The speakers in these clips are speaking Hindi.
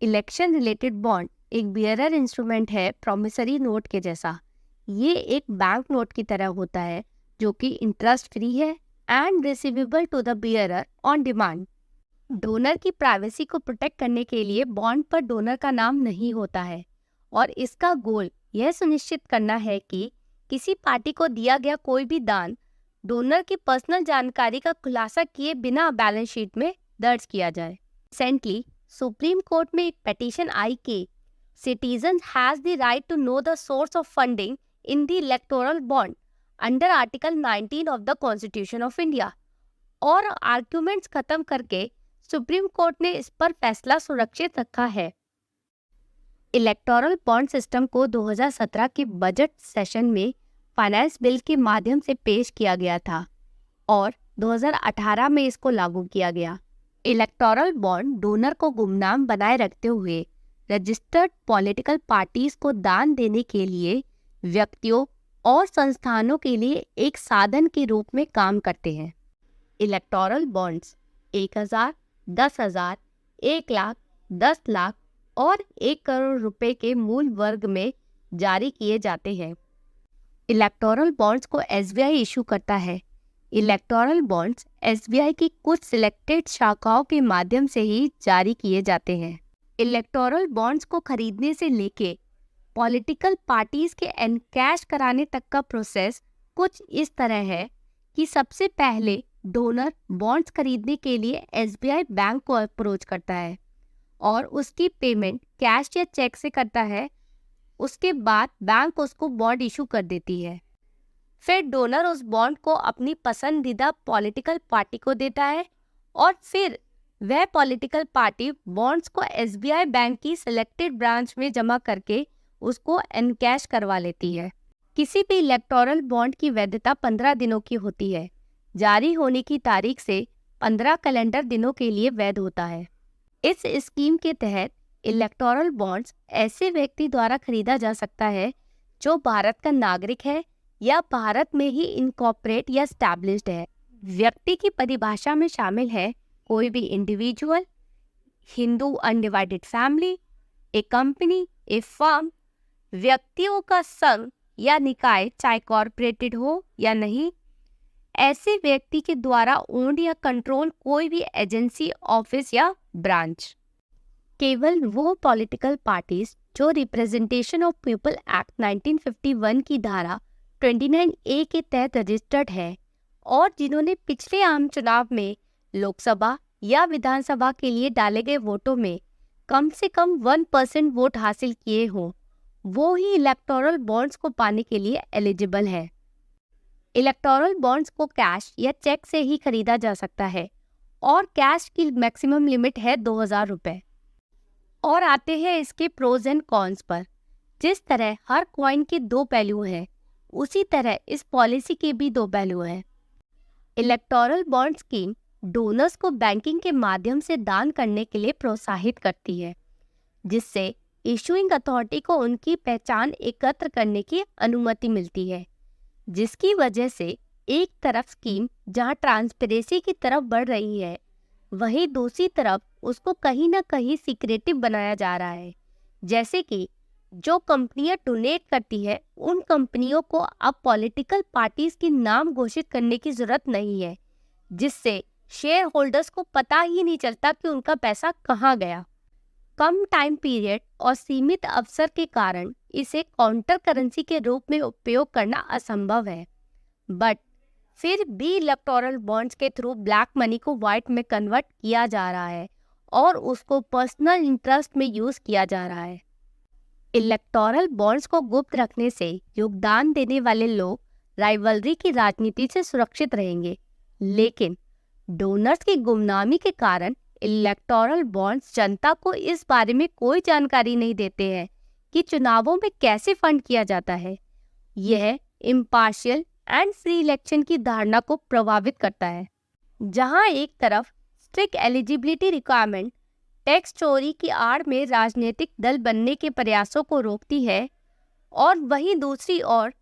इलेक्शन रिलेटेड बॉन्ड एक बियरर इंस्ट्रूमेंट है प्रॉमिसरी नोट के जैसा। ये एक बैंक नोट की तरह होता है जो कि इंटरेस्ट फ्री है and receivable to the bearer on demand. Donor की प्राइवेसी को प्रोटेक्ट करने के लिए बॉन्ड पर डोनर का नाम नहीं होता है और इसका गोल यह सुनिश्चित करना है कि किसी पार्टी को दिया गया कोई भी दान डोनर की पर्सनल जानकारी का खुलासा किए बिना बैलेंस शीट में दर्ज किया जाए। रिसेंटली सुप्रीम कोर्ट में एक पिटीशन आई कि citizens has the right to know the source of funding in the electoral bond under Article 19 of the Constitution of India और आर्ग्यूमेंट्स खत्म करके सुप्रीम कोर्ट ने इस पर फैसला सुरक्षित रखा है। इलेक्टोरल बॉन्ड सिस्टम को 2017 के बजट सेशन में फाइनेंस बिल के माध्यम से पेश किया गया था और 2018 में इसको लागू किया गया। इलेक्टोरल बॉन्ड डोनर को गुमनाम बनाए रखते हुए रजिस्टर्ड पॉलिटिकल पार्टीज को दान देने के लिए व्यक्तियों और संस्थानों के लिए एक साधन के रूप में काम करते हैं। इलेक्टोरल बॉन्ड्स 1000, 10,000, 1 लाख, 10 लाख और 1 करोड़ रुपए के मूल वर्ग में जारी किए जाते हैं। इलेक्टोरल बॉन्ड्स को एसबीआई इशू करता है। इलेक्टोरल बॉन्ड्स एसबीआई की कुछ सिलेक्टेड शाखाओं के माध्यम से ही जारी किए जाते हैं। इलेक्टोरल बॉन्ड्स को खरीदने से लेके पॉलिटिकल पार्टीज के एनकैश कराने तक का प्रोसेस कुछ इस तरह है कि सबसे पहले डोनर बॉन्ड्स खरीदने के लिए एसबीआई बैंक को अप्रोच करता है और उसकी पेमेंट कैश या चेक से करता है। उसके बाद बैंक उसको बॉन्ड इशू कर देती है। फिर डोनर उस बॉन्ड को अपनी पसंदीदा पॉलिटिकल पार्टी को देता है और फिर वह पॉलिटिकल पार्टी बॉन्ड्स को एसबीआई बैंक की सिलेक्टेड ब्रांच में जमा करके उसको एनकैश करवा लेती है। किसी भी इलेक्टोरल बॉन्ड की वैधता 15 दिनों की होती है। जारी होने की तारीख से 15 कैलेंडर दिनों के लिए वैध होता है। इस स्कीम के तहत इलेक्टोरल बॉन्ड्स ऐसे व्यक्ति द्वारा खरीदा जा सकता है जो भारत का नागरिक है या भारत में ही इनकॉर्पोरेट या एस्टैब्लिश्ड है। व्यक्ति की परिभाषा में शामिल है कोई भी इंडिविजुअल, हिंदू अनडिवाइडेड फैमिली, ए कंपनी, ए फर्म, व्यक्तियों का संघ या निकाय चाहे कॉर्पोरेटेड हो या नहीं, ऐसे व्यक्ति के द्वारा ओन्ड या कंट्रोल कोई भी एजेंसी, ऑफिस या ब्रांच। केवल वो पॉलिटिकल पार्टीज जो रिप्रेजेंटेशन ऑफ पीपल एक्ट 1951 की धारा 29A के तहत रजिस्टर्ड है और जिन्होंने पिछले आम चुनाव में लोकसभा या विधानसभा के लिए डाले गए वोटों में कम से कम 1% वोट हासिल किए हों, वो ही इलेक्टोरल बॉन्ड्स को पाने के लिए एलिजिबल है। इलेक्टोरल बॉन्ड्स को कैश या चेक से ही खरीदा जा सकता है और कैश की मैक्सिमम लिमिट है 2000 रुपये। और आते हैं इसके प्रोज एंड कॉन्स पर। जिस तरह हर कॉइन के 2 पहलू हैं, उसी तरह इस पॉलिसी के भी 2 पहलू हैं। इलेक्टोरल बॉन्ड स्कीम डोनर्स को बैंकिंग के माध्यम से दान करने के लिए प्रोत्साहित करती है, जिससे इशूइंग अथॉरिटी को उनकी पहचान एकत्र करने की अनुमति मिलती है, जिसकी वजह से एक तरफ स्कीम जहां ट्रांसपेरेंसी की तरफ बढ़ रही है, वहीं दूसरी तरफ उसको कहीं ना कहीं सीक्रेटिव बनाया जा रहा है। जैसे कि जो कंपनियां डोनेट करती है उन कंपनियों को अब पॉलिटिकल पार्टीज के नाम घोषित करने की जरूरत नहीं है, जिससे शेयर होल्डर्स को पता ही नहीं चलता कि उनका पैसा कहाँ गया। कम टाइम पीरियड और सीमित अवसर के कारण इसे काउंटर करेंसी के रूप में उपयोग करना असंभव है, बट फिर भी इलेक्टोरल बॉन्ड्स के थ्रू ब्लैक मनी को व्हाइट में कन्वर्ट किया जा रहा है और उसको पर्सनल इंटरेस्ट में यूज किया जा रहा है। इलेक्टोरल बॉन्ड्स को गुप्त रखने से योगदान देने वाले लोग राइवलरी की राजनीति से सुरक्षित रहेंगे, लेकिन डोनर्स की गुमनामी के कारण इलेक्टोरल बॉन्ड्स जनता को इस बारे में कोई जानकारी नहीं देते हैं कि चुनावों में कैसे फंड किया जाता है। यह इम्पार्शियल एंड फ्री इलेक्शन की धारणा को प्रभावित करता है। जहां एक तरफ स्ट्रिक्ट एलिजिबिलिटी रिक्वायरमेंट टैक्स चोरी की आड़ में राजनीतिक दल बनने के प्रयासों को रोकती है और वहीं दूसरी ओर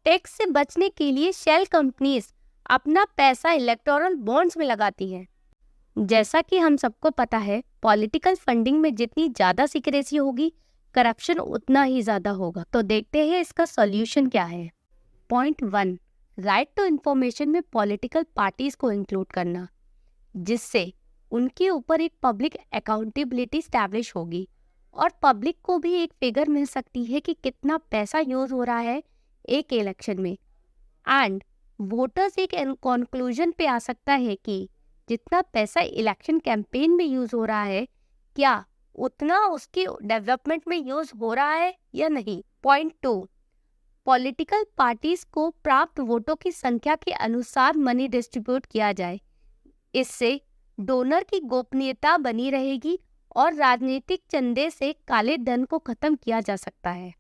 टैक्स से बचने के लिए शेल कंपनीज अपना पैसा इलेक्टोरल बॉन्ड्स में लगाती हैं। जैसा कि हम सबको पता है, पॉलिटिकल फंडिंग में जितनी ज़्यादा सीक्रेसी होगी, करप्शन उतना ही ज़्यादा होगा। तो देखते हैं इसका सॉल्यूशन क्या है। पॉइंट 1, राइट टू इन्फॉर्मेशन में पॉलिटिकल पार्टीज को इंक्लूड करना, जिससे उनके ऊपर एक पब्लिक अकाउंटेबिलिटी स्टैब्लिश होगी और पब्लिक को भी एक फिगर मिल सकती है कि कितना पैसा यूज हो रहा है एक इलेक्शन में। एंड वोटर्स एक कंक्लूजन पे आ सकता है कि जितना पैसा इलेक्शन कैंपेन में यूज हो रहा है, क्या उतना उसके डेवलपमेंट में यूज हो रहा है या नहीं। पॉइंट 2, पॉलिटिकल पार्टीज को प्राप्त वोटों की संख्या के अनुसार मनी डिस्ट्रीब्यूट किया जाए। इससे डोनर की गोपनीयता बनी रहेगी और राजनीतिक चंदे से काले धन को खत्म किया जा सकता है।